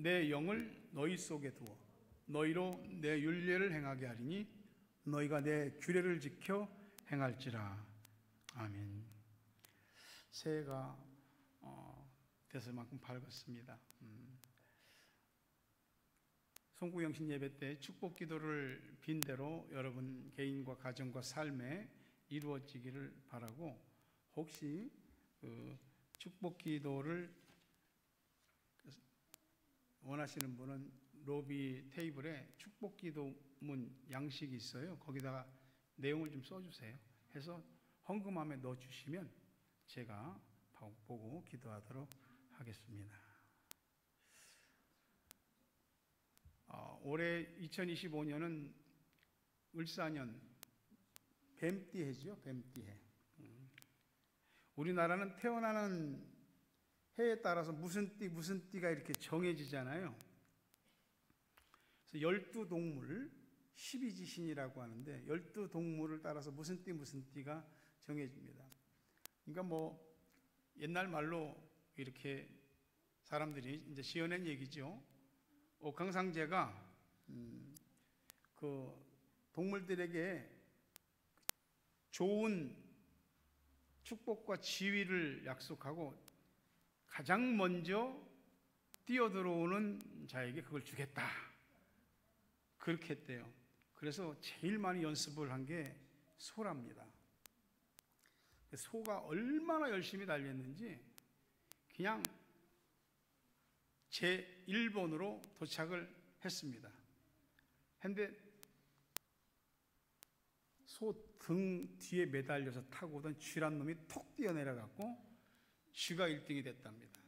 내 영을 너희 속에 두어 너희로 내 율례를 행하게 하리니 너희가 내 규례를 지켜 행할지라. 아멘. 새해가 됐을 만큼 밝았습니다. 송구영신 예배 때 축복 기도를 빈 대로 여러분 개인과 가정과 삶에 이루어지기를 바라고, 혹시 그 축복 기도를 원하시는 분은 로비 테이블에 축복 기도문 양식이 있어요. 거기다가 내용을 좀 써주세요. 해서 헌금함에 넣어주시면 제가 보고 기도하도록 하겠습니다. 올해 2025년은 을사년 뱀띠해죠. 뱀띠해. 우리나라는 태어나는 해에 따라서 무슨 띠가 이렇게 정해지잖아요. 그래서 12동물 12지신이라고 하는데 12동물을 따라서 무슨 띠가 정해집니다. 그러니까 뭐 옛날 말로 이렇게 사람들이 이제 지어낸 얘기죠. 옥황상제가 그 동물들에게 좋은 축복과 지위를 약속하고 가장 먼저 뛰어들어오는 자에게 그걸 주겠다, 그렇게 했대요. 그래서 제일 많이 연습을 한 게 소랍니다. 소가 얼마나 열심히 달렸는지 그냥 제1번으로 도착을 했습니다. 근데 소 등 뒤에 매달려서 타고 오던 쥐란 놈이 톡 뛰어내려갖고 쥐가 1등이 됐답니다.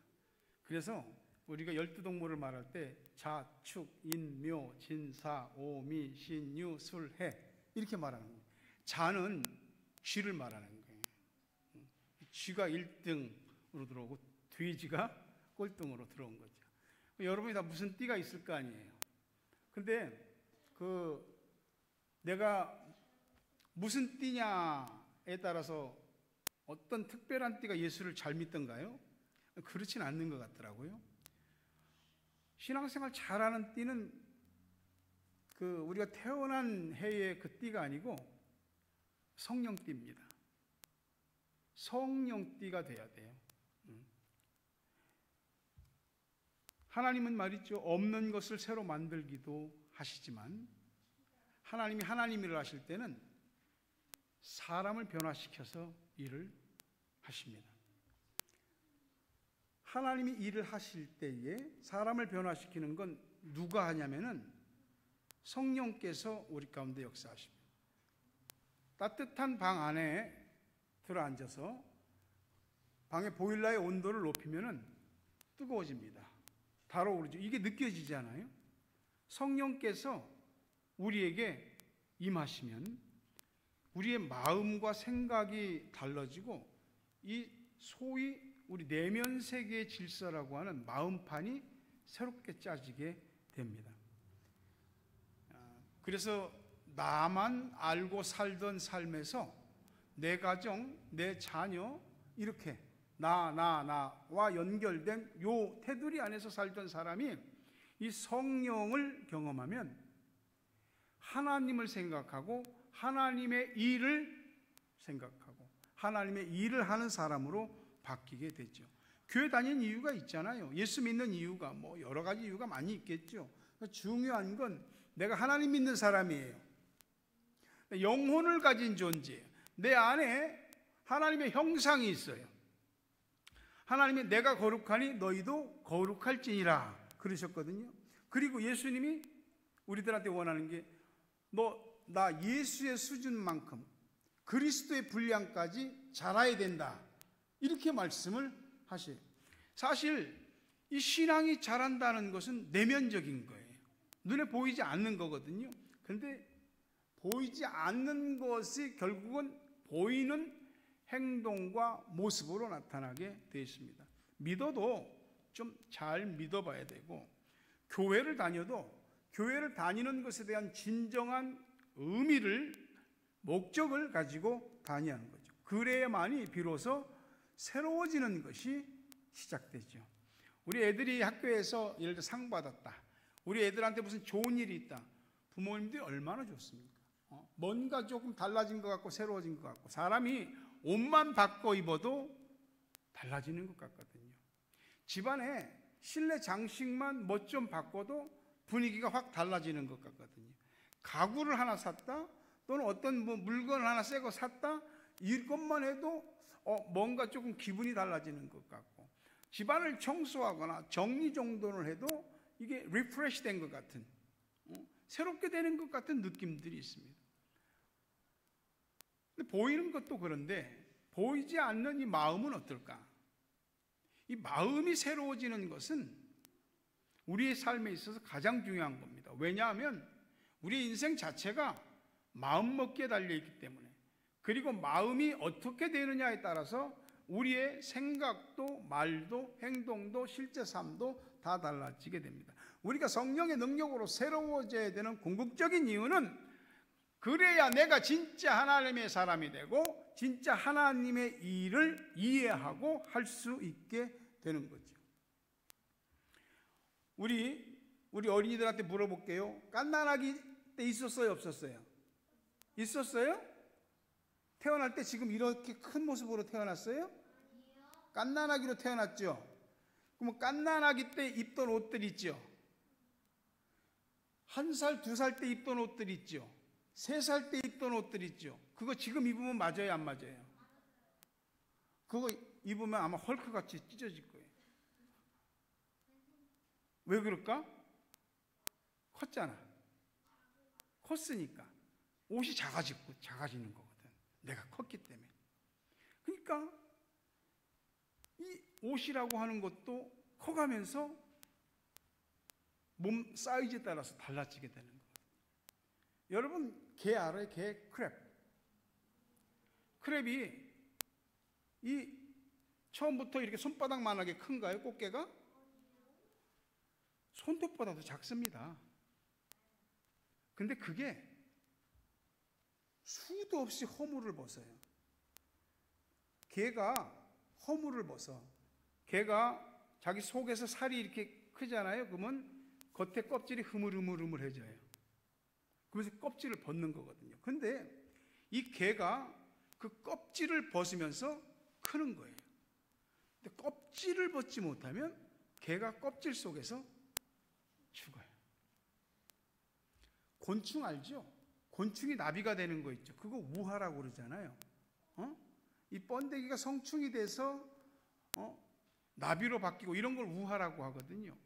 그래서 우리가 12동물을 말할 때 자, 축, 인, 묘, 진, 사, 오, 미, 신, 유, 술, 해 이렇게 말하는 거예요. 자는 쥐를 말하는 거예요. 쥐가 1등으로 들어오고 돼지가 꼴등으로 들어온 거죠. 여러분이 다 무슨 띠가 있을 거 아니에요. 근데 내가 무슨 띠냐에 따라서 어떤 특별한 띠가 예수를 잘 믿던가요? 그렇진 않는 것 같더라고요. 신앙생활 잘하는 띠는 우리가 태어난 해의 그 띠가 아니고 성령띠입니다. 성령띠가 돼야 돼요. 하나님은 말이죠, 없는 것을 새로 만들기도 하시지만 하나님이 하나님 일을 하실 때는 사람을 변화시켜서 일을 하십니다. 하나님이 일을 하실 때에 사람을 변화시키는 건 누가 하냐면은 성령께서 우리 가운데 역사하십니다. 따뜻한 방 안에 들어앉아서 방의 보일러의 온도를 높이면은 뜨거워집니다. 달아오르죠. 이게 느껴지잖아요. 성령께서 우리에게 임하시면 우리의 마음과 생각이 달라지고 이 소위 우리 내면 세계의 질서라고 하는 마음판이 새롭게 짜지게 됩니다. 그래서 나만 알고 살던 삶에서 내 가정, 내 자녀 이렇게 나와 연결된 요 테두리 안에서 살던 사람이 이 성령을 경험하면 하나님을 생각하고 하나님의 일을 생각하고 하나님의 일을 하는 사람으로 바뀌게 되죠. 교회 다니는 이유가 있잖아요. 예수 믿는 이유가 뭐 여러 가지 이유가 많이 있겠죠. 중요한 건 내가 하나님 믿는 사람이에요. 영혼을 가진 존재예요. 내 안에 하나님의 형상이 있어요. 하나님이 내가 거룩하니 너희도 거룩할지니라 그러셨거든요. 그리고 예수님이 우리들한테 원하는 게 나 예수의 수준만큼 그리스도의 분량까지 자라야 된다, 이렇게 말씀을 하셔요. 사실 이 신앙이 자란다는 것은 내면적인 거예요. 눈에 보이지 않는 거거든요. 그런데 보이지 않는 것이 결국은 보이는 행동과 모습으로 나타나게 되어 있습니다. 믿어도 좀 잘 믿어봐야 되고, 교회를 다녀도 교회를 다니는 것에 대한 진정한 의미를, 목적을 가지고 다녀야 하는 거죠. 그래야만이 비로소 새로워지는 것이 시작되죠. 우리 애들이 학교에서 예를 들어 상 받았다, 우리 애들한테 무슨 좋은 일이 있다, 부모님들이 얼마나 좋습니까? 뭔가 조금 달라진 것 같고 새로워진 것 같고, 사람이 옷만 바꿔 입어도 달라지는 것 같거든요. 집안에 실내 장식만 뭐 좀 바꿔도 분위기가 확 달라지는 것 같거든요. 가구를 하나 샀다, 또는 어떤 뭐 물건을 하나 새 거 샀다, 이것만 해도 뭔가 조금 기분이 달라지는 것 같고, 집안을 청소하거나 정리정돈을 해도 이게 리프레시 된 것 같은, 새롭게 되는 것 같은 느낌들이 있습니다. 근데 보이는 것도 그런데 보이지 않는 이 마음은 어떨까? 이 마음이 새로워지는 것은 우리의 삶에 있어서 가장 중요한 겁니다. 왜냐하면 우리 인생 자체가 마음먹기에 달려있기 때문에, 그리고 마음이 어떻게 되느냐에 따라서 우리의 생각도 말도 행동도 실제 삶도 다 달라지게 됩니다. 우리가 성령의 능력으로 새로워져야 되는 궁극적인 이유는, 그래야 내가 진짜 하나님의 사람이 되고 진짜 하나님의 일을 이해하고 할 수 있게 되는 거죠. 우리 어린이들한테 물어볼게요. 갓난아기 때 있었어요, 없었어요? 있었어요? 태어날 때 지금 이렇게 큰 모습으로 태어났어요? 갓난아기로 태어났죠? 그럼 갓난아기 때 입던 옷들 있죠? 1살, 2살 때 입던 옷들 있죠? 3살 때 입던 옷들 있죠? 그거 지금 입으면 맞아요, 안 맞아요? 그거 입으면 아마 헐크같이 찢어질 거예요. 왜 그럴까? 컸잖아. 컸으니까 옷이 작아지는 거거든. 내가 컸기 때문에. 그러니까 이 옷이라고 하는 것도 커가면서 몸 사이즈에 따라서 달라지게 되는 거예요. 여러분, 개 알아요? 개? 크랩이 이 처음부터 이렇게 손바닥만하게 큰가요? 꽃게가? 손톱보다도 작습니다. 근데 그게 수도 없이 허물을 벗어요. 개가 허물을 벗어. 개가 자기 속에서 살이 이렇게 크잖아요. 그러면 겉에 껍질이 흐물흐물해져요. 그래서 껍질을 벗는 거거든요. 근데 이 개가 그 껍질을 벗으면서 크는 거예요. 근데 껍질을 벗지 못하면 개가 껍질 속에서 죽어요. 곤충 알죠? 곤충이 나비가 되는 거 있죠? 그거 우하라고 그러잖아요. 이 번데기가 성충이 돼서 나비로 바뀌고 이런 걸 우하라고 하거든요.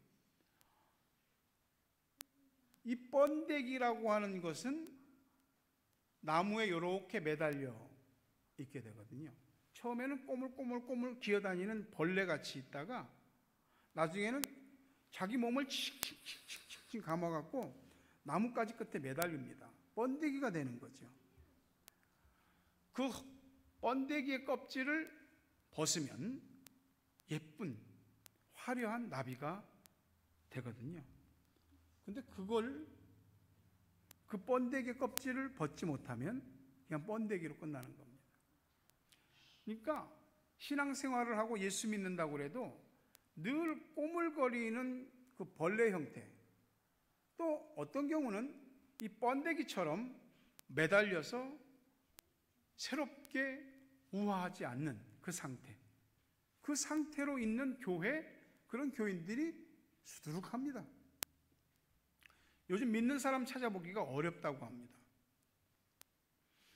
이 번데기라고 하는 것은 나무에 이렇게 매달려 있게 되거든요. 처음에는 꼬물꼬물 기어다니는 벌레같이 있다가 나중에는 자기 몸을 칙칙칙칙 감아갖고 나뭇가지 끝에 매달립니다. 번데기가 되는 거죠. 그 번데기의 껍질을 벗으면 예쁜 화려한 나비가 되거든요. 근데 그 번데기 껍질을 벗지 못하면 그냥 번데기로 끝나는 겁니다. 그러니까 신앙생활을 하고 예수 믿는다고 해도 늘 꼬물거리는 그 벌레 형태, 또 어떤 경우는 이 번데기처럼 매달려서 새롭게 우아하지 않는 그 상태, 그 상태로 있는 교회, 그런 교인들이 수두룩합니다. 요즘 믿는 사람 찾아보기가 어렵다고 합니다.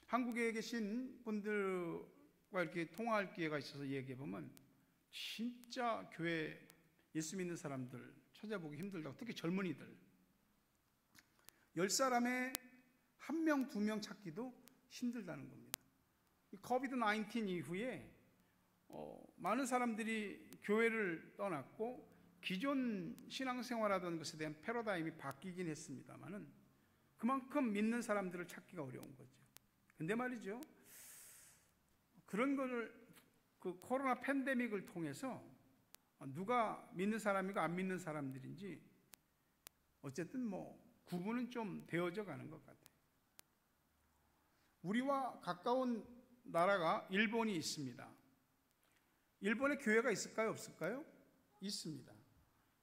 한국에 계신 분들과 이렇게 통화할 기회가 있어서 얘기해보면 진짜 교회 예수 믿는 사람들 찾아보기 힘들다고, 특히 젊은이들 10사람에 1명, 2명 찾기도 힘들다는 겁니다. 코비드 19 이후에 많은 사람들이 교회를 떠났고 기존 신앙생활하던 것에 대한 패러다임이 바뀌긴 했습니다만은 그만큼 믿는 사람들을 찾기가 어려운 거죠. 근데 말이죠, 그런 거를 그 코로나 팬데믹을 통해서 누가 믿는 사람이고 안 믿는 사람들인지 어쨌든 구분은 좀 되어져 가는 것 같아요. 우리와 가까운 나라가 일본이 있습니다. 일본에 교회가 있을까요? 없을까요? 있습니다.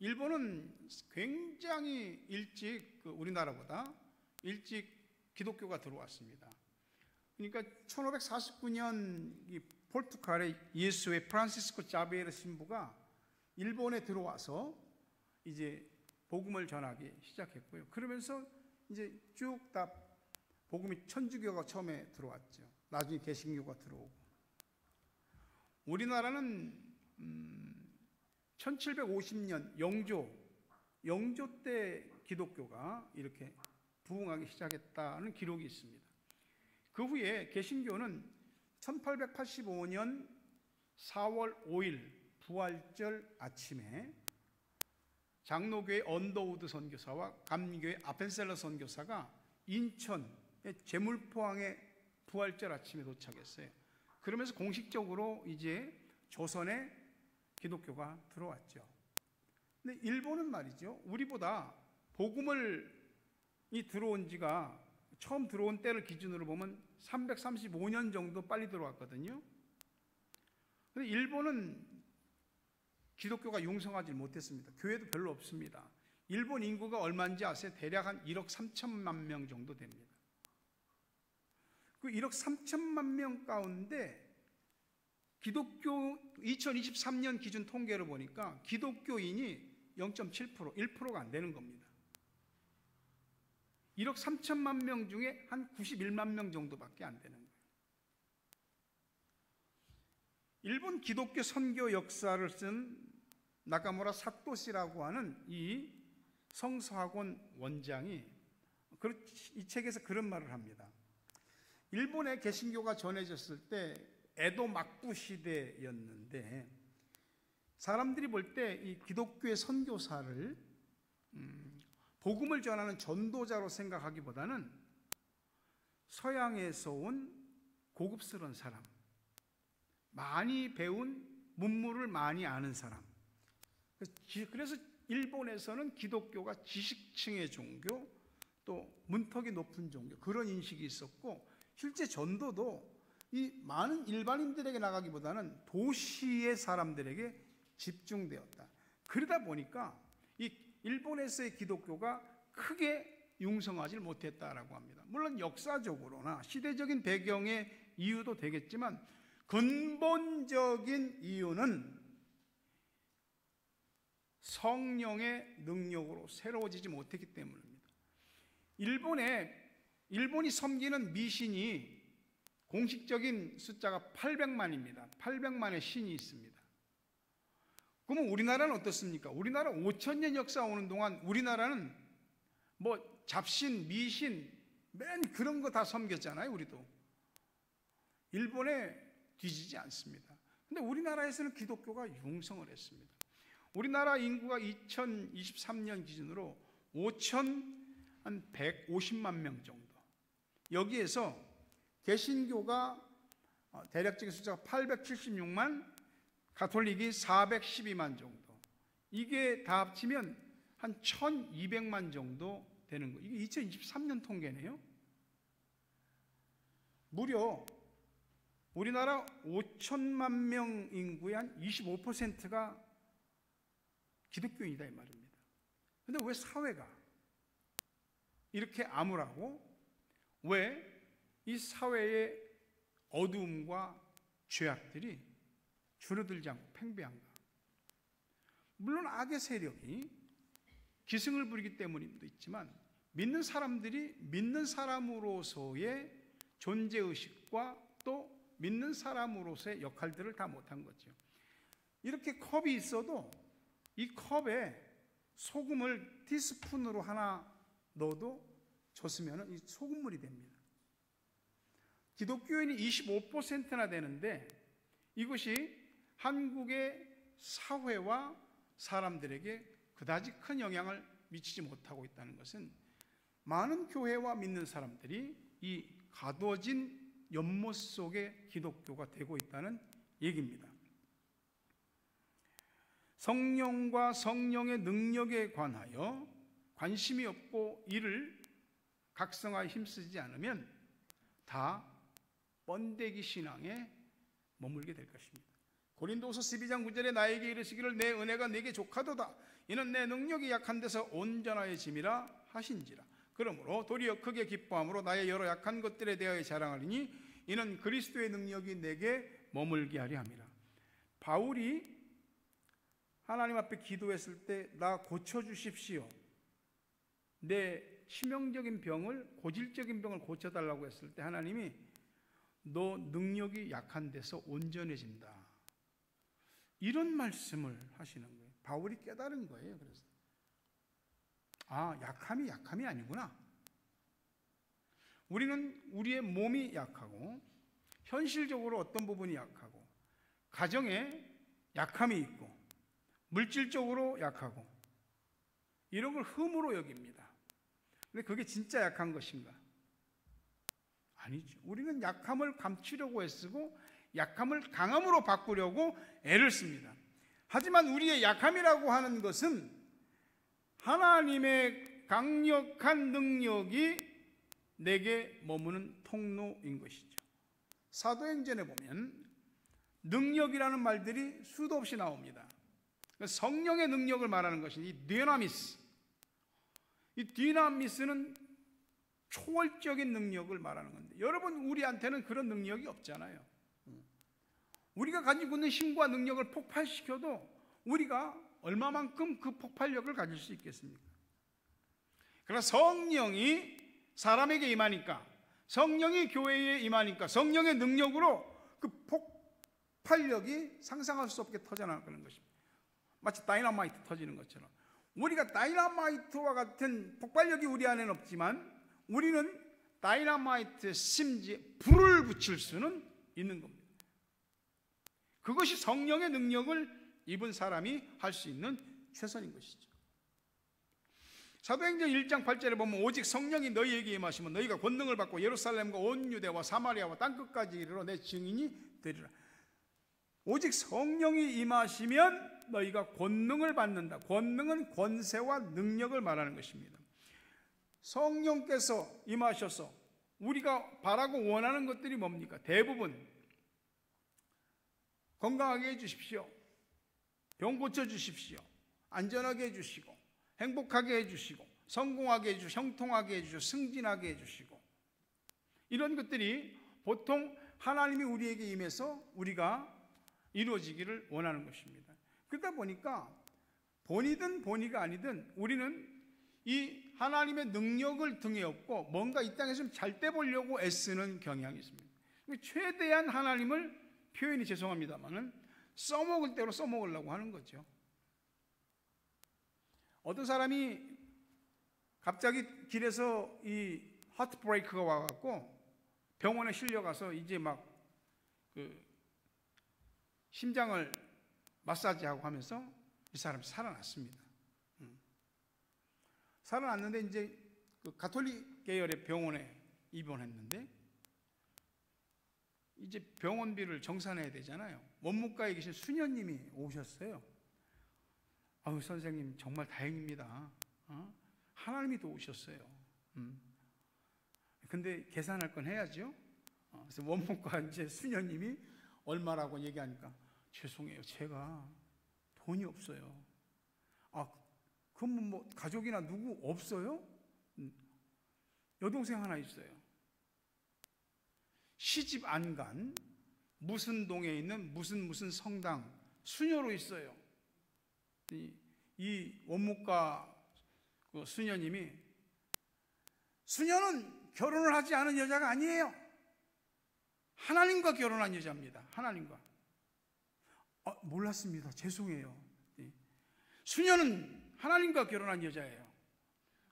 일본은 굉장히 일찍 우리나라보다 일찍 기독교가 들어왔습니다. 그러니까 1549년 이 포르투갈의 예수의 프란시스코 자비에르 신부가 일본에 들어와서 이제 복음을 전하기 시작했고요. 그러면서 이제 쭉 다 복음이 천주교가 처음에 들어왔죠. 나중에 개신교가 들어오고. 우리나라는 1750년 영조 때 기독교가 이렇게 부흥하기 시작했다는 기록이 있습니다. 그 후에 개신교는 1885년 4월 5일 부활절 아침에 장로교의 언더우드 선교사와 감리교의 아펜셀러 선교사가 인천의 제물포항에 부활절 아침에 도착했어요. 그러면서 공식적으로 이제 조선에 기독교가 들어왔죠. 근데 일본은 말이죠, 우리보다 복음을 들어온 지가 처음 들어온 때를 기준으로 보면 335년 정도 빨리 들어왔거든요. 근데 일본은 기독교가 융성하지 못했습니다. 교회도 별로 없습니다. 일본 인구가 얼마인지 아세요? 대략 한 1억 3천만 명 정도 됩니다. 그 1억 3천만 명 가운데 기독교 2023년 기준 통계를 보니까 기독교인이 0.7%, 1%가 안 되는 겁니다. 1억 3천만 명 중에 한 91만 명 정도밖에 안 되는 거예요. 일본 기독교 선교 역사를 쓴 나카무라 사토시라고 하는 이 성서학원 원장이 이 책에서 그런 말을 합니다. 일본의 개신교가 전해졌을 때 에도 막부 시대였는데 사람들이 볼 때 이 기독교의 선교사를 복음을 전하는 전도자로 생각하기보다는 서양에서 온 고급스러운 사람, 많이 배운 문물을 많이 아는 사람. 그래서 일본에서는 기독교가 지식층의 종교, 또 문턱이 높은 종교, 그런 인식이 있었고, 실제 전도도 이 많은 일반인들에게 나가기보다는 도시의 사람들에게 집중되었다. 그러다 보니까 이 일본에서의 기독교가 크게 융성하지 못했다라고 합니다. 물론 역사적으로나 시대적인 배경의 이유도 되겠지만 근본적인 이유는 성령의 능력으로 새로워지지 못했기 때문입니다. 일본이 섬기는 미신이 공식적인 숫자가 800만입니다. 800만의 신이 있습니다. 그러면 우리나라는 어떻습니까? 우리나라 5,000년 역사 오는 동안 우리나라는 뭐 잡신, 미신, 맨 그런 거 다 섬겼잖아요, 우리도. 일본에 뒤지지 않습니다. 근데 우리나라에서는 기독교가 융성을 했습니다. 우리나라 인구가 2023년 기준으로 5,150만 명 정도. 여기에서 개신교가 대략적인 숫자가 876만, 가톨릭이 412만 정도. 이게 다 합치면 한 1,200만 정도 되는 거예요. 이게 2023년 통계네요. 무려 우리나라 5천만 명 인구의 한 25%가 기독교인이다 이 말입니다. 그런데 왜 사회가 이렇게 암울하고 왜 이 사회의 어두움과 죄악들이 줄어들지 않고 팽배한가? 물론 악의 세력이 기승을 부리기 때문임도 있지만 믿는 사람들이 믿는 사람으로서의 존재의식과 또 믿는 사람으로서의 역할들을 다 못한 거죠. 이렇게 컵이 있어도 이 컵에 소금을 티스푼으로 하나 넣어도 줬으면 이 소금물이 됩니다. 기독교인이 25%나 되는데 이것이 한국의 사회와 사람들에게 그다지 큰 영향을 미치지 못하고 있다는 것은 많은 교회와 믿는 사람들이 이 가둬진 연못 속의 기독교가 되고 있다는 얘기입니다. 성령과 성령의 능력에 관하여 관심이 없고 이를 각성하여 힘쓰지 않으면 다 번데기 신앙에 머물게 될 것입니다. 고린도후서 12장 9절에 나에게 이르시기를 내 은혜가 네게 족하도다. 이는 내 능력이 약한 데서 온전하여짐이라 하신지라. 그러므로 도리어 크게 기뻐함으로 나의 여러 약한 것들에 대하여 자랑하리니 이는 그리스도의 능력이 내게 머물게 하려 함이라. 바울이 하나님 앞에 기도했을 때 나 고쳐주십시오, 내 치명적인 병을, 고질적인 병을 고쳐달라고 했을 때 하나님이 너 능력이 약한 데서 온전해진다, 이런 말씀을 하시는 거예요. 바울이 깨달은 거예요. 그래서 약함이 아니구나. 우리는 우리의 몸이 약하고 현실적으로 어떤 부분이 약하고 가정에 약함이 있고 물질적으로 약하고 이런 걸 흠으로 여깁니다. 근데 그게 진짜 약한 것인가? 아니죠. 우리는 약함을 감추려고 애쓰고 약함을 강함으로 바꾸려고 애를 씁니다. 하지만 우리의 약함이라고 하는 것은 하나님의 강력한 능력이 내게 머무는 통로인 것이죠. 사도행전에 보면 능력이라는 말들이 수도 없이 나옵니다. 성령의 능력을 말하는 것이 이 디나미스. 이 디나미스는 초월적인 능력을 말하는 건데, 여러분 우리한테는 그런 능력이 없잖아요. 우리가 가지고 있는 힘과 능력을 폭발시켜도 우리가 얼마만큼 그 폭발력을 가질 수 있겠습니까? 그러나 성령이 사람에게 임하니까, 성령이 교회에 임하니까 성령의 능력으로 그 폭발력이 상상할 수 없게 터져나가는 것입니다. 마치 다이너마이트 터지는 것처럼 우리가 다이너마이트와 같은 폭발력이 우리 안에는 없지만 우리는 다이너마이트 심지에 불을 붙일 수는 있는 겁니다. 그것이 성령의 능력을 입은 사람이 할 수 있는 최선인 것이죠. 사도행전 1장 8절에 보면 오직 성령이 너희에게 임하시면 너희가 권능을 받고 예루살렘과 온 유대와 사마리아와 땅끝까지 이르러 내 증인이 되리라. 오직 성령이 임하시면 너희가 권능을 받는다. 권능은 권세와 능력을 말하는 것입니다. 성령께서 임하셔서 우리가 바라고 원하는 것들이 뭡니까? 대부분 건강하게 해주십시오, 병 고쳐주십시오, 안전하게 해주시고 행복하게 해주시고 성공하게 해주시고 형통하게 해주시고 승진하게 해주시고, 이런 것들이 보통 하나님이 우리에게 임해서 우리가 이루어지기를 원하는 것입니다. 그러다 보니까 본이든 본이가 아니든 우리는 이 하나님의 능력을 등에 업고 뭔가 이 땅에서 좀 잘 떼보려고 애쓰는 경향이 있습니다. 최대한 하나님을, 표현이 죄송합니다만은, 써먹을 대로 써먹으려고 하는 거죠. 어떤 사람이 갑자기 길에서 이 하트 브레이크가 와갖고 병원에 실려가서 이제 막 심장을 마사지하고 하면서 이 사람이 살아났습니다. 살아났는데 이제 그 가톨릭 계열의 병원에 입원했는데 이제 병원비를 정산해야 되잖아요. 원무과에 계신 수녀님이 오셨어요. 아유 선생님 정말 다행입니다. 하나님이 도우셨어요. 근데 계산할 건 해야죠. 그래서 원무과 이제 수녀님이 얼마라고 얘기하니까 죄송해요, 제가 돈이 없어요. 그럼 뭐 가족이나 누구 없어요? 여동생 하나 있어요. 시집 안 간 무슨 동에 있는 무슨 성당 수녀로 있어요. 이 원무과 그 수녀님이, 수녀는 결혼을 하지 않은 여자가 아니에요. 하나님과 결혼한 여자입니다. 하나님과. 몰랐습니다. 죄송해요. 수녀는 하나님과 결혼한 여자예요.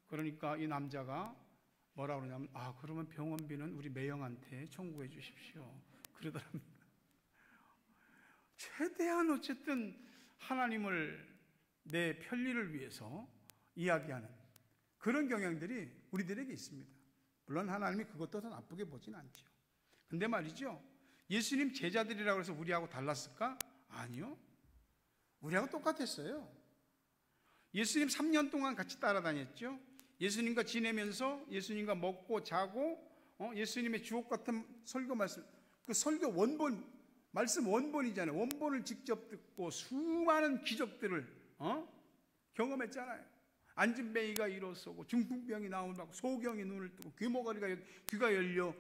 그러니까 이 남자가 뭐라고 그러냐면, 그러면 병원비는 우리 매형한테 청구해 주십시오, 그러더랍니다. 최대한 어쨌든 하나님을 내 편리를 위해서 이야기하는 그런 경향들이 우리들에게 있습니다. 물론 하나님이 그것도 더 나쁘게 보진 않죠. 근데 말이죠, 예수님 제자들이라고 해서 우리하고 달랐을까? 아니요. 우리하고 똑같았어요. 예수님 3년 동안 같이 따라다녔죠. 예수님과 지내면서 예수님과 먹고 자고, 예수님의 주옥 같은 설교 말씀, 그 설교 원본, 말씀 원본이잖아요. 원본을 직접 듣고 수많은 기적들을 경험했잖아요. 안진뱅이가 일어서고 중풍병이 나오고 소경이 눈을 뜨고 귀가 열려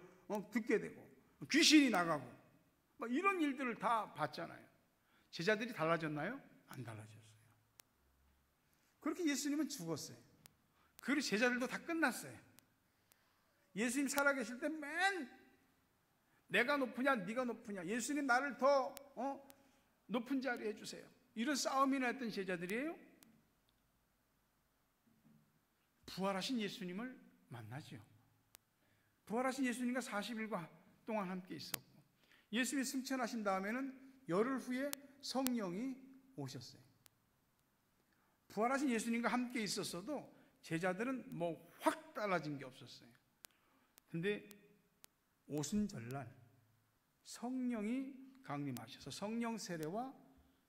듣게 되고 귀신이 나가고 이런 일들을 다 봤잖아요. 제자들이 달라졌나요? 안 달라졌어요. 그렇게 예수님은 죽었어요. 그리고 제자들도 다 끝났어요. 예수님 살아계실 때 맨 내가 높으냐 네가 높으냐, 예수님 나를 더 높은 자리에 해주세요, 이런 싸움이나 했던 제자들이에요. 부활하신 예수님을 만나죠. 부활하신 예수님과 40일과 동안 함께 있었고, 예수님이 승천하신 다음에는 열흘 후에 성령이 오셨어요. 부활하신 예수님과 함께 있었어도 제자들은 확 달라진 게 없었어요. 근데 오순절날 성령이 강림하셔서 성령 세례와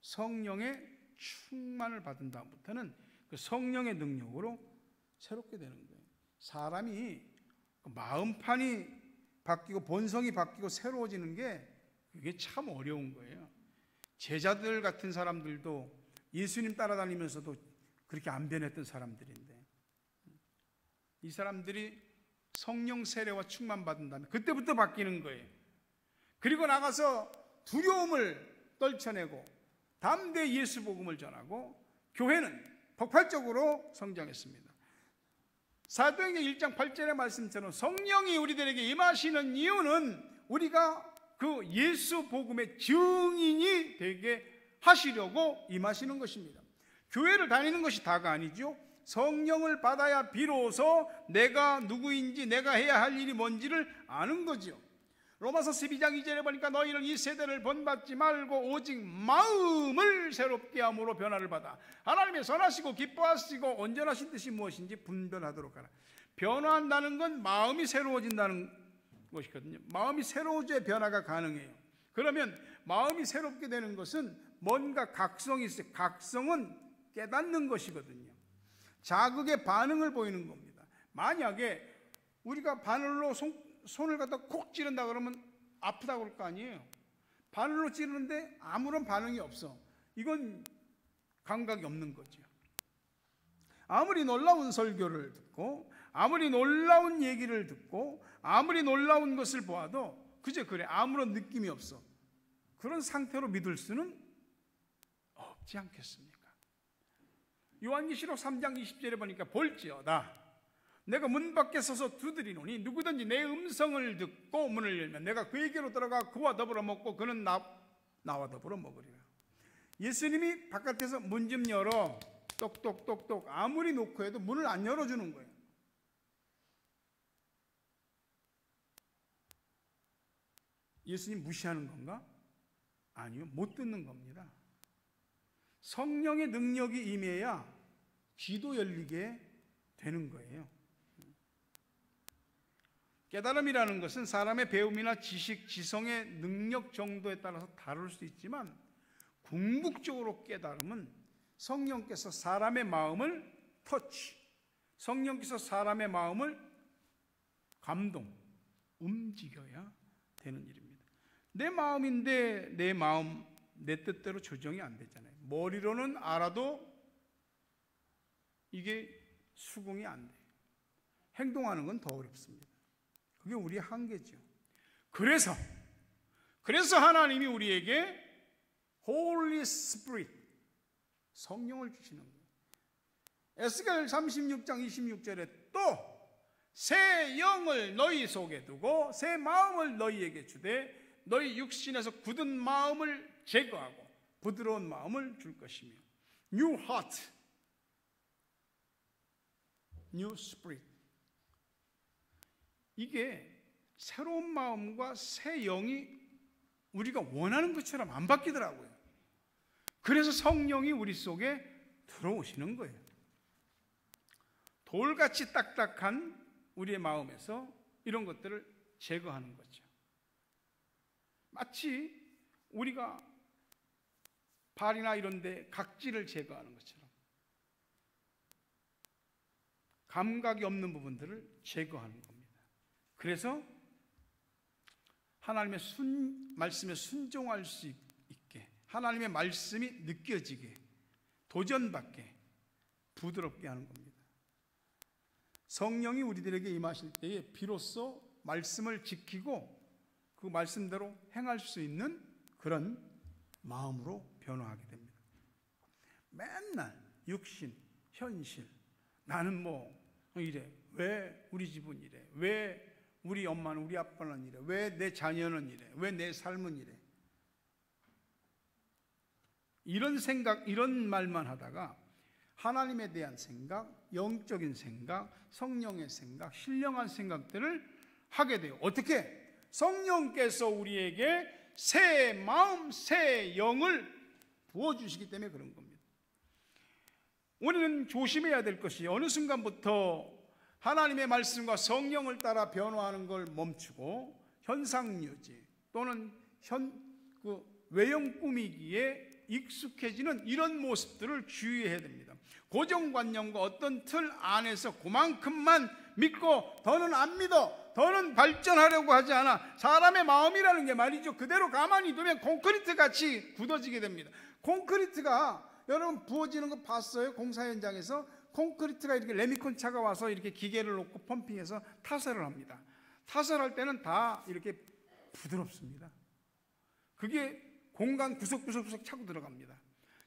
성령의 충만을 받은 다음부터는 그 성령의 능력으로 새롭게 되는 거예요. 사람이 마음판이 바뀌고 본성이 바뀌고 새로워지는 게 그게 참 어려운 거예요. 제자들 같은 사람들도 예수님 따라다니면서도 그렇게 안 변했던 사람들인데, 이 사람들이 성령 세례와 충만 받은 다음에 그때부터 바뀌는 거예요. 그리고 나가서 두려움을 떨쳐내고 담대히 예수 복음을 전하고 교회는 폭발적으로 성장했습니다. 사도행전 1장 8절의 말씀처럼 성령이 우리들에게 임하시는 이유는 우리가 그 예수 복음의 증인이 되게 하시려고 임하시는 것입니다. 교회를 다니는 것이 다가 아니죠. 성령을 받아야 비로소 내가 누구인지, 내가 해야 할 일이 뭔지를 아는 거죠. 로마서 12장 2절에 보니까 너희는 이 세대를 본받지 말고 오직 마음을 새롭게 함으로 변화를 받아 하나님의 선하시고 기뻐하시고 온전하신 뜻이 무엇인지 분별하도록 하라. 변화한다는 건 마음이 새로워진다는 것이거든요. 마음이 새로워져야 변화가 가능해요. 그러면 마음이 새롭게 되는 것은 뭔가 각성이 있어요. 각성은 깨닫는 것이거든요. 자극의 반응을 보이는 겁니다. 만약에 우리가 바늘로 손을 갖다 콕 찌른다 그러면 아프다고 그럴 거 아니에요. 바늘로 찌르는데 아무런 반응이 없어. 이건 감각이 없는 거죠. 아무리 놀라운 설교를 듣고 아무리 놀라운 얘기를 듣고 아무리 놀라운 것을 보아도 그저 그래, 아무런 느낌이 없어. 그런 상태로 믿을 수는 없지 않겠습니까? 요한계시록 3장 20절에 보니까 볼지어다 내가 문 밖에 서서 두드리노니 누구든지 내 음성을 듣고 문을 열면 내가 그에게로 들어가 그와 더불어 먹고 그는 나와 더불어 먹으리라. 예수님이 바깥에서 문 좀 열어 똑똑똑똑 아무리 놓고 해도 문을 안 열어주는 거예요. 예수님 무시하는 건가? 아니요, 못 듣는 겁니다. 성령의 능력이 임해야 귀도 열리게 되는 거예요. 깨달음이라는 것은 사람의 배움이나 지식, 지성의 능력 정도에 따라서 다를 수 있지만 궁극적으로 깨달음은 성령께서 사람의 마음을 터치, 성령께서 사람의 마음을 감동, 움직여야 되는 일입니다. 내 마음인데 내 마음, 내 뜻대로 조정이 안 되잖아요. 머리로는 알아도 이게 수긍이 안 돼요. 행동하는 건 더 어렵습니다. 그게 우리의 한계죠. 그래서 하나님이 우리에게 Holy Spirit, 성령을 주시는 거예요. 에스겔 36장 26절에 또 새 영을 너희 속에 두고 새 마음을 너희에게 주되 너희 육신에서 굳은 마음을 제거하고 부드러운 마음을 줄 것이며 New heart, New spirit. 이게 새로운 마음과 새 영이 우리가 원하는 것처럼 안 바뀌더라고요. 그래서 성령이 우리 속에 들어오시는 거예요. 돌같이 딱딱한 우리의 마음에서 이런 것들을 제거하는 거죠. 마치 우리가 발이나 이런 데 각질을 제거하는 것처럼 감각이 없는 부분들을 제거하는 겁니다. 그래서 하나님의 말씀에 순종할 수 있게, 하나님의 말씀이 느껴지게, 도전받게, 부드럽게 하는 겁니다. 성령이 우리들에게 임하실 때에 비로소 말씀을 지키고 그 말씀대로 행할 수 있는 그런 마음으로 변화하게 됩니다. 맨날 육신, 현실, 나는 뭐 이래, 왜 우리 집은 이래, 왜 우리 엄마는 우리 아빠는 이래, 왜 내 자녀는 이래, 왜 내 삶은 이래, 이런 생각, 이런 말만 하다가 하나님에 대한 생각, 영적인 생각, 성령의 생각, 신령한 생각들을 하게 돼요. 어떻게? 성령께서 우리에게 새 마음, 새 영을 부어주시기 때문에 그런 겁니다. 우리는 조심해야 될 것이 어느 순간부터 하나님의 말씀과 성령을 따라 변화하는 걸 멈추고 현상유지 또는 외형 꾸미기에 익숙해지는 이런 모습들을 주의해야 됩니다. 고정관념과 어떤 틀 안에서 그만큼만 믿고 더는 안 믿어, 더는 발전하려고 하지 않아. 사람의 마음이라는 게 말이죠, 그대로 가만히 두면 콘크리트 같이 굳어지게 됩니다. 콘크리트가 여러분 부어지는 거 봤어요? 공사 현장에서 콘크리트가 이렇게 레미콘 차가 와서 이렇게 기계를 놓고 펌핑해서 타설을 합니다. 타설할 때는 다 이렇게 부드럽습니다. 그게 공간 구석구석 차고 들어갑니다.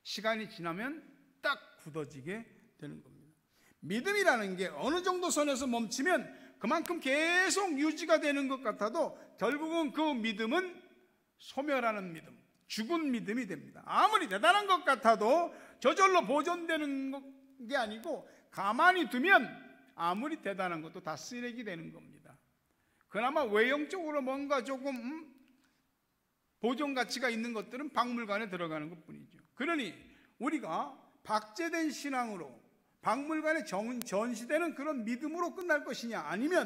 시간이 지나면 딱 굳어지게 되는 겁니다. 믿음이라는 게 어느 정도 선에서 멈추면 그만큼 계속 유지가 되는 것 같아도 결국은 그 믿음은 소멸하는 믿음, 죽은 믿음이 됩니다. 아무리 대단한 것 같아도 저절로 보존되는 게 아니고 가만히 두면 아무리 대단한 것도 다 쓰레기 되는 겁니다. 그나마 외형적으로 뭔가 조금 보존 가치가 있는 것들은 박물관에 들어가는 것뿐이죠. 그러니 우리가 박제된 신앙으로 박물관에 전시되는 그런 믿음으로 끝날 것이냐, 아니면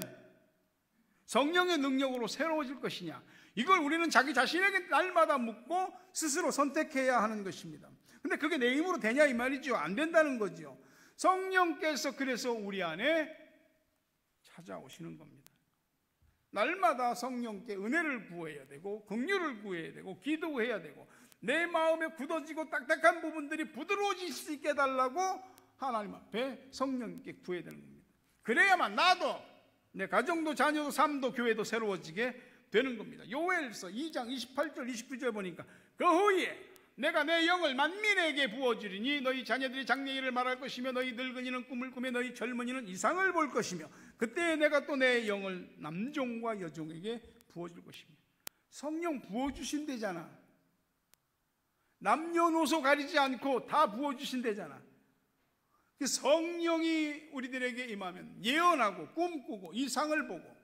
성령의 능력으로 새로워질 것이냐, 이걸 우리는 자기 자신에게 날마다 묻고 스스로 선택해야 하는 것입니다. 근데 그게 내 힘으로 되냐 이 말이죠. 안 된다는 거죠. 성령께서 그래서 우리 안에 찾아오시는 겁니다. 날마다 성령께 은혜를 구해야 되고 긍휼을 구해야 되고 기도해야 되고 내 마음에 굳어지고 딱딱한 부분들이 부드러워질 수 있게 해달라고 하나님 앞에 성령께 구해야 되는 겁니다. 그래야만 나도, 내 가정도 자녀도 삶도 교회도 새로워지게 되는 겁니다. 요엘서 2장 28절 29절 보니까 그 후에 내가 내 영을 만민에게 부어주리니 너희 자녀들이 장래일을 말할 것이며 너희 늙은이는 꿈을 꾸며 너희 젊은이는 이상을 볼 것이며 그때 내가 또 내 영을 남종과 여종에게 부어줄 것입니다. 성령 부어주신대잖아. 남녀노소 가리지 않고 다 부어주신대잖아. 성령이 우리들에게 임하면 예언하고 꿈꾸고 이상을 보고,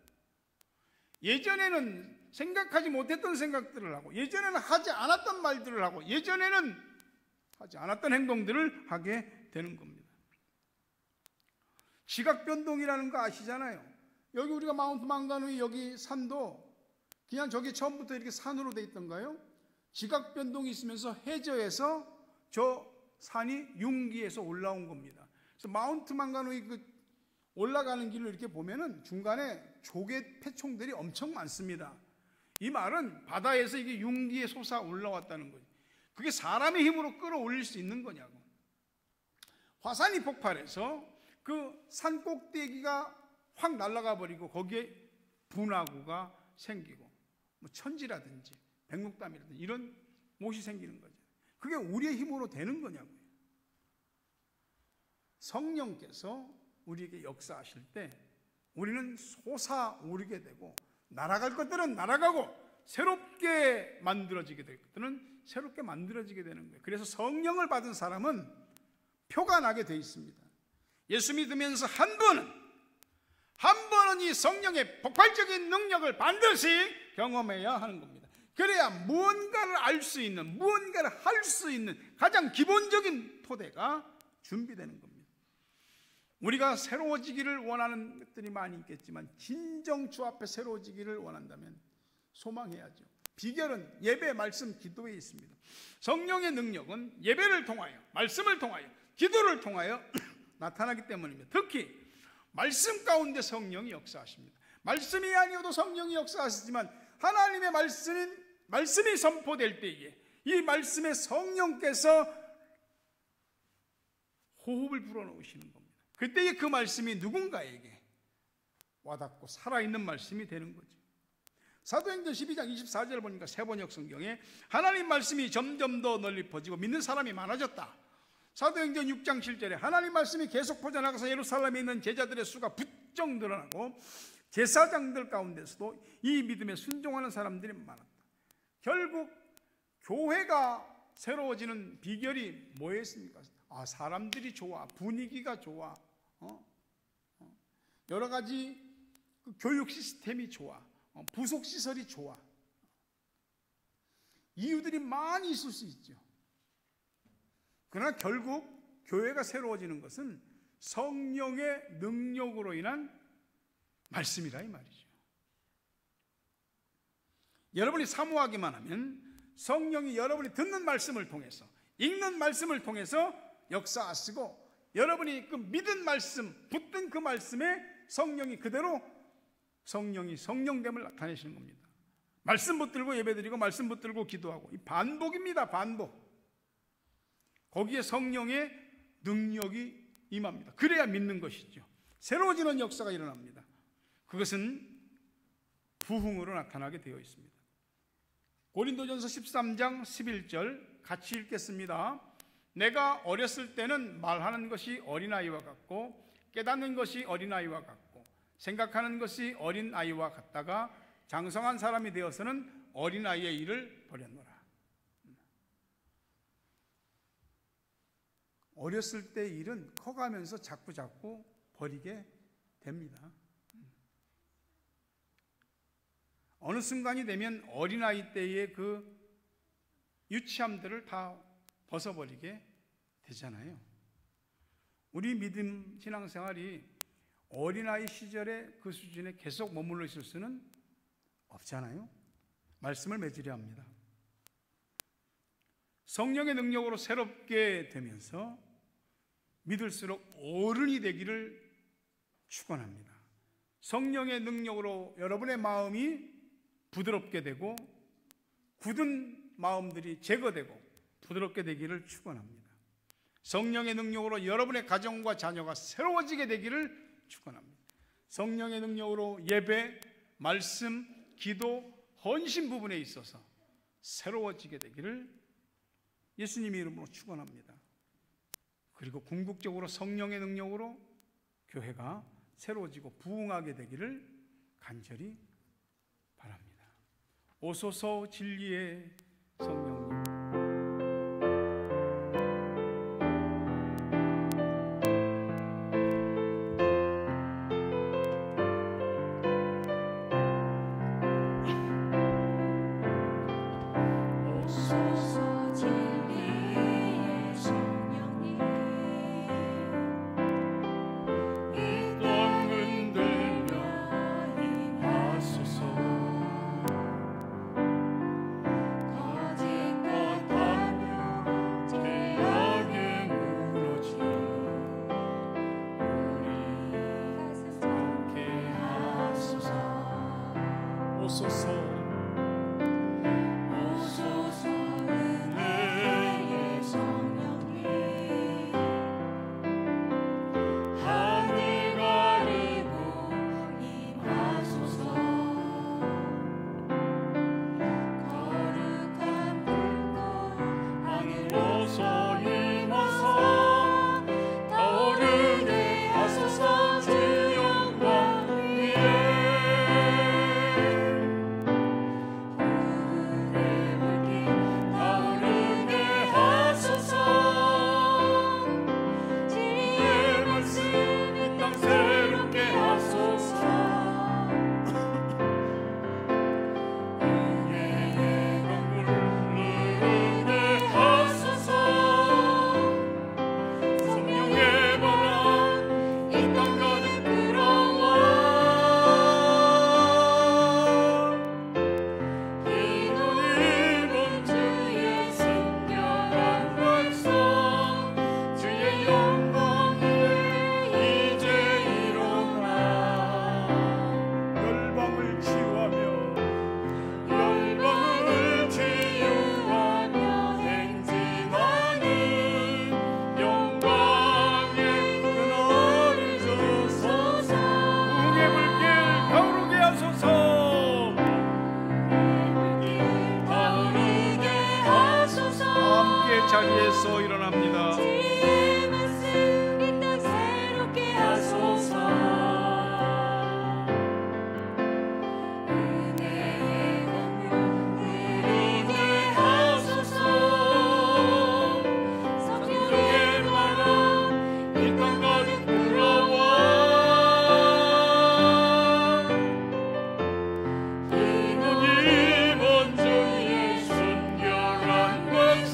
예전에는 생각하지 못했던 생각들을 하고, 예전에는 하지 않았던 말들을 하고, 예전에는 하지 않았던 행동들을 하게 되는 겁니다. 지각 변동이라는 거 아시잖아요. 여기 우리가 마운트 망가누이 여기 산도 그냥 저기 처음부터 이렇게 산으로 돼 있던가요? 지각 변동이 있으면서 해저에서 저 산이 융기에서 올라온 겁니다. 그래서 마운트 망가누이 그 올라가는 길을 이렇게 보면은 중간에 조개 폐총들이 엄청 많습니다. 이 말은 바다에서 이게 융기에 솟아 올라왔다는 거죠. 그게 사람의 힘으로 끌어올릴 수 있는 거냐고. 화산이 폭발해서 그 산 꼭대기가 확 날아가 버리고 거기에 분화구가 생기고 뭐 천지라든지 백록담이라든지 이런 못이 생기는 거죠. 그게 우리의 힘으로 되는 거냐고요. 성령께서 우리에게 역사하실 때 우리는 솟아오르게 되고, 날아갈 것들은 날아가고 새롭게 만들어지게 될 것들은 새롭게 만들어지게 되는 거예요. 그래서 성령을 받은 사람은 표가 나게 돼 있습니다. 예수 믿으면서 한 번은 이 성령의 폭발적인 능력을 반드시 경험해야 하는 겁니다. 그래야 무언가를 알 수 있는, 무언가를 할 수 있는 가장 기본적인 토대가 준비되는 겁니다. 우리가 새로워지기를 원하는 것들이 많이 있겠지만 진정 주 앞에 새로워지기를 원한다면 소망해야죠. 비결은 예배, 말씀, 기도에 있습니다. 성령의 능력은 예배를 통하여, 말씀을 통하여, 기도를 통하여 나타나기 때문입니다. 특히 말씀 가운데 성령이 역사하십니다. 말씀이 아니어도 성령이 역사하시지만 하나님의 말씀이 선포될 때에 이 말씀의 성령께서 호흡을 불어넣으시는 겁니다. 그때의 그 말씀이 누군가에게 와닿고 살아있는 말씀이 되는 거죠. 사도행전 12장 24절을 보니까 세번역 성경에 하나님 말씀이 점점 더 널리 퍼지고 믿는 사람이 많아졌다. 사도행전 6장 7절에 하나님 말씀이 계속 퍼져나가서 예루살렘에 있는 제자들의 수가 부쩍 늘어나고 제사장들 가운데서도 이 믿음에 순종하는 사람들이 많았다. 결국 교회가 새로워지는 비결이 뭐였습니까? 사람들이 좋아, 분위기가 좋아, 여러 가지 교육 시스템이 좋아, 부속 시설이 좋아. 이유들이 많이 있을 수 있죠. 그러나 결국 교회가 새로워지는 것은 성령의 능력으로 인한 말씀이라 이 말이죠. 여러분이 사모하기만 하면 성령이 여러분이 듣는 말씀을 통해서, 읽는 말씀을 통해서 역사하시고, 여러분이 그 믿은 말씀, 붙든 그 말씀에 성령이 그대로 성령이 성령됨을 나타내시는 겁니다. 말씀 붙들고 예배드리고 말씀 붙들고 기도하고, 이 반복입니다. 반복. 거기에 성령의 능력이 임합니다. 그래야 믿는 것이죠. 새로워지는 역사가 일어납니다. 그것은 부흥으로 나타나게 되어 있습니다. 고린도전서 13장 11절 같이 읽겠습니다. 내가 어렸을 때는 말하는 것이 어린아이와 같고 깨닫는 것이 어린아이와 같고 생각하는 것이 어린아이와 같다가 장성한 사람이 되어서는 어린아이의 일을 버렸노라. 어렸을 때 일은 커가면서 자꾸 버리게 됩니다. 어느 순간이 되면 어린아이 때의 그 유치함들을 다 벗어버리게 되잖아요. 우리 믿음 신앙생활이 어린아이 시절의 그 수준에 계속 머물러 있을 수는 없잖아요. 말씀을 맺으려 합니다. 성령의 능력으로 새롭게 되면서 믿을수록 어른이 되기를 축원합니다. 성령의 능력으로 여러분의 마음이 부드럽게 되고 굳은 마음들이 제거되고 부드럽게 되기를 축원합니다. 성령의 능력으로 여러분의 가정과 자녀가 새로워지게 되기를 축원합니다. 성령의 능력으로 예배, 말씀, 기도, 헌신 부분에 있어서 새로워지게 되기를 예수님의 이름으로 축원합니다. 그리고 궁극적으로 성령의 능력으로 교회가 새로워지고 부흥하게 되기를 간절히 바랍니다. 오소서 진리의 성령님. 위에서 일어납니다. 주의 말씀 이 땅 새롭게 하소서. 은혜의 강물 내리게 하소서. 성령의 바람 이 땅 가득 불어와 기도니 먼저 주의 순결한 백성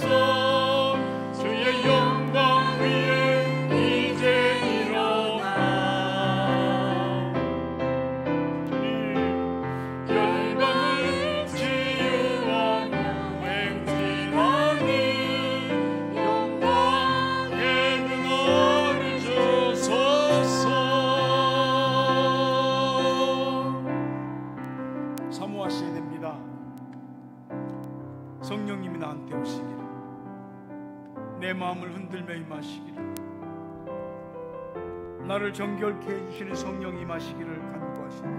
주의 영광 위에 이제 일어나. 주님 열방을 치유하며 맹진하니 영광의 능을 주소서. 사모하셔야 됩니다. 성령님이 나한테 오시기를, 내 마음을 흔들며 임하시기를, 나를 정결케 해주시는 성령이 임하시기를 간구하시네.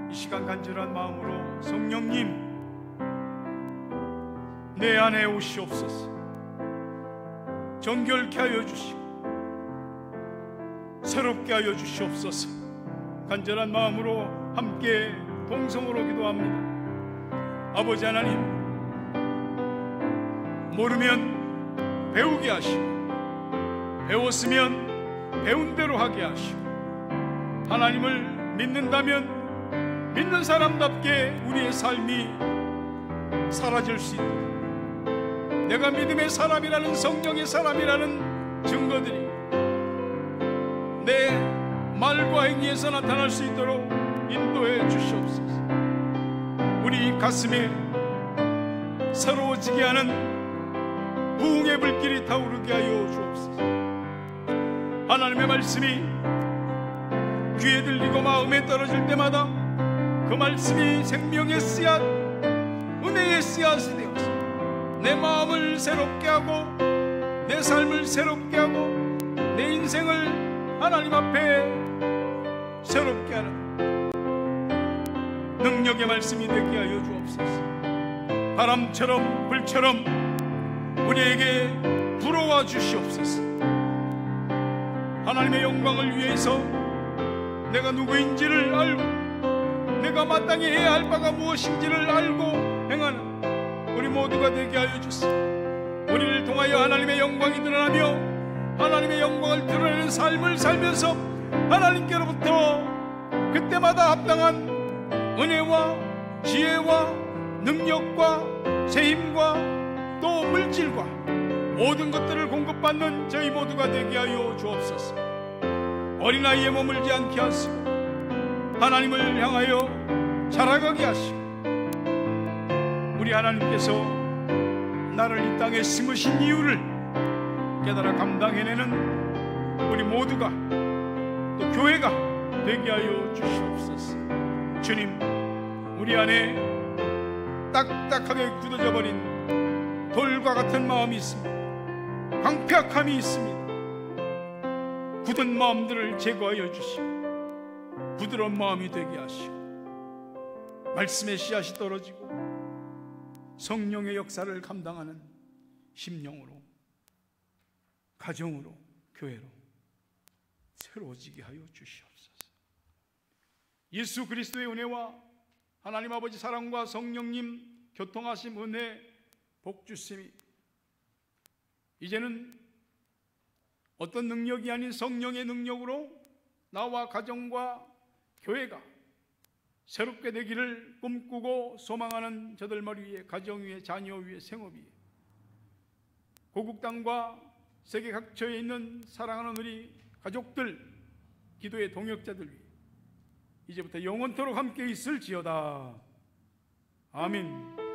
이 시간 간절한 마음으로 성령님 내 안에 오시옵소서. 정결케 하여 주시고 새롭게 하여 주시옵소서. 간절한 마음으로 함께 동성으로 기도합니다. 아버지 하나님, 모르면 배우게 하시고 배웠으면 배운 대로 하게 하시고, 하나님을 믿는다면 믿는 사람답게 우리의 삶이 사라질 수 있도록, 내가 믿음의 사람이라는, 성령의 사람이라는 증거들이 내 말과 행위에서 나타날 수 있도록 인도해 주시옵소서. 우리 가슴에 새로워지게 하는 부흥의 불길이 타오르게 하여 주옵소서. 하나님의 말씀이 귀에 들리고 마음에 떨어질 때마다 그 말씀이 생명의 씨앗, 은혜의 씨앗이 되어서 내 마음을 새롭게 하고 내 삶을 새롭게 하고 내 인생을 하나님 앞에 새롭게 하는 능력의 말씀이 되게 하여 주옵소서. 바람처럼 불처럼 우리에게 불어와 주시옵소서. 하나님의 영광을 위해서 내가 누구인지를 알고 내가 마땅히 해야 할 바가 무엇인지를 알고 행하는 우리 모두가 되게 하여 주시옵소서. 우리를 통하여 하나님의 영광이 드러나며 하나님의 영광을 드러내는 삶을 살면서 하나님께로부터 그때마다 합당한 은혜와 지혜와 능력과 세힘과 또 물질과 모든 것들을 공급받는 저희 모두가 되게 하여 주옵소서. 어린아이에 머물지 않게 하시고 하나님을 향하여 자라가게 하시고, 우리 하나님께서 나를 이 땅에 심으신 이유를 깨달아 감당해내는 우리 모두가 또 교회가 되게 하여 주시옵소서. 주님, 우리 안에 딱딱하게 굳어져 버린 돌과 같은 마음이 있습니다. 강팍함이 있습니다. 굳은 마음들을 제거하여 주시고 부드러운 마음이 되게 하시고 말씀의 씨앗이 떨어지고 성령의 역사를 감당하는 심령으로, 가정으로, 교회로 새로워지게 하여 주시옵소서. 예수 그리스도의 은혜와 하나님 아버지 사랑과 성령님 교통하심, 은혜, 복 주심이 이제는 어떤 능력이 아닌 성령의 능력으로 나와 가정과 교회가 새롭게 되기를 꿈꾸고 소망하는 저들 머리 위에, 가정 위에, 자녀 위에, 생업 위에, 고국 땅과 세계 각처에 있는 사랑하는 우리 가족들, 기도의 동역자들 위해 이제부터 영원토록 함께 있을지어다. 아멘.